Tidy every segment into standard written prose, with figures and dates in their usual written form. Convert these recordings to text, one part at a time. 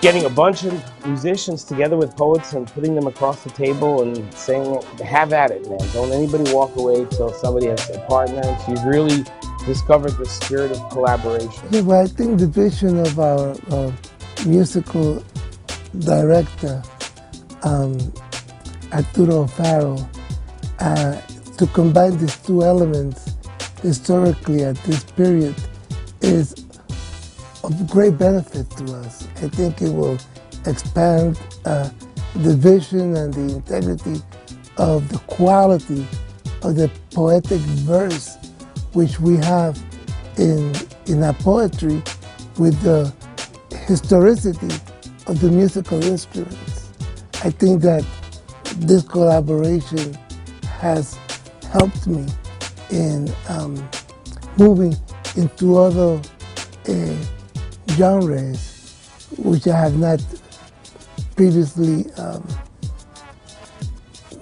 getting a bunch of musicians together with poets and putting them across the table and saying, have at it, man. Don't anybody walk away till somebody has a partner. So you've really discovered the spirit of collaboration. Yeah, well, I think the vision of our musical director, Arturo to combine these two elements historically at this period is of great benefit to us. I think it will expand the vision and the integrity of the quality of the poetic verse which we have in our poetry with the historicity of the musical instruments. I think that this collaboration has helped me in moving into other genres which I have not previously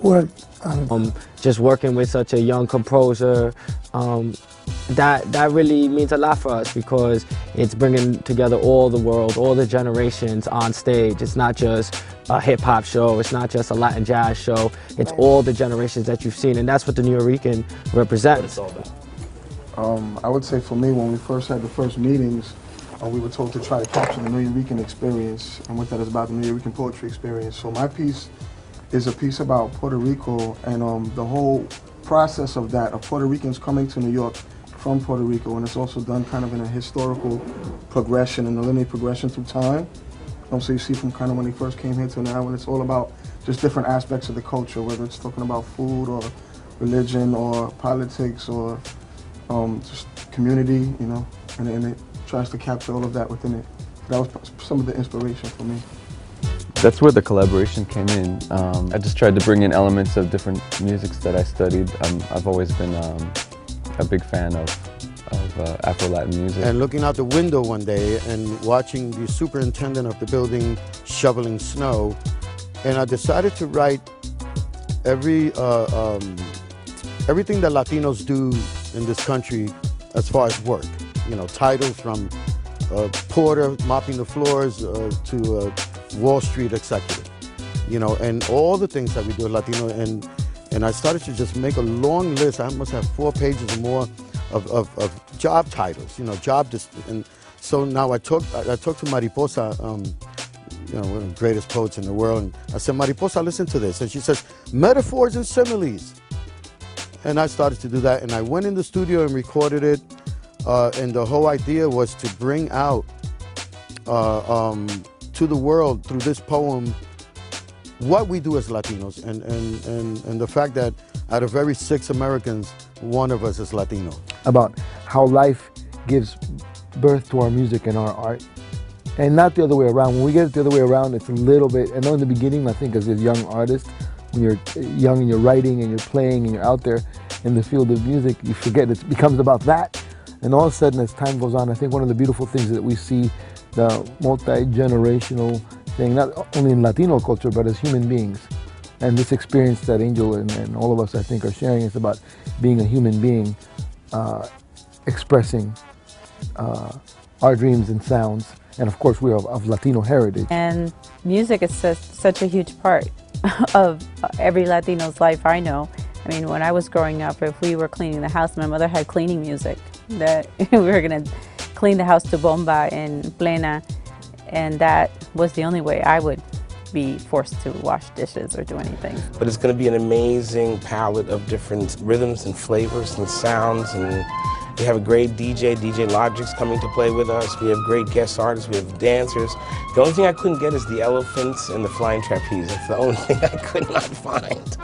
worked on. Just working with such a young composer, that really means a lot for us because it's bringing together all the world, all the generations on stage. It's not just a hip-hop show, it's not just a Latin jazz show, it's all the generations that you've seen, and that's what the New Rican represents. I would say for me, when we first had the first meetings, we were told to try to capture the New Rican experience, and what that is about, the New Rican poetry experience. So my piece is a piece about Puerto Rico and the whole process of that, of Puerto Ricans coming to New York from Puerto Rico, and it's also done kind of in a historical progression and a linear progression through time. So you see from kind of when they first came here to now, and it's all about just different aspects of the culture, whether it's talking about food or religion or politics or just community, you know, and it tries to capture all of that within it. That was some of the inspiration for me. That's where the collaboration came in. I just tried to bring in elements of different musics that I studied. I've always been a big fan of Afro-Latin music. And looking out the window one day and watching the superintendent of the building shoveling snow, and I decided to write everything that Latinos do in this country as far as work. You know, titles from porter mopping the floors to Wall Street executive. You know, and all the things that we do as Latino, and I started to just make a long list. I must have 4 pages or more of job titles, you know, and so now I talked to Mariposa, you know, one of the greatest poets in the world, and I said, Mariposa, listen to this, and she says, metaphors and similes. And I started to do that, and I went in the studio and recorded it, and the whole idea was to bring out to the world through this poem what we do as Latinos, and the fact that out of every 6 Americans, 1 of us is Latino. About how life gives birth to our music and our art, and not the other way around. When we get it the other way around, it's a little bit, I know in the beginning, I think as a young artist, when you're young and you're writing and you're playing and you're out there in the field of music, you forget it becomes about that. And all of a sudden, as time goes on, I think one of the beautiful things that we see, the multi-generational thing, not only in Latino culture, but as human beings. And this experience that Angel and all of us, I think, are sharing is about being a human being, expressing our dreams and sounds. And of course, we are of Latino heritage. And music is such a huge part of every Latino's life I know. I mean, when I was growing up, if we were cleaning the house, my mother had cleaning music that we were gonna clean the house to bomba in plena, and that was the only way I would be forced to wash dishes or do anything. But it's going to be an amazing palette of different rhythms and flavors and sounds, and we have a great DJ Logic's coming to play with us. We have great guest artists, we have dancers. The only thing I couldn't get is the elephants and the flying trapeze. That's the only thing I could not find.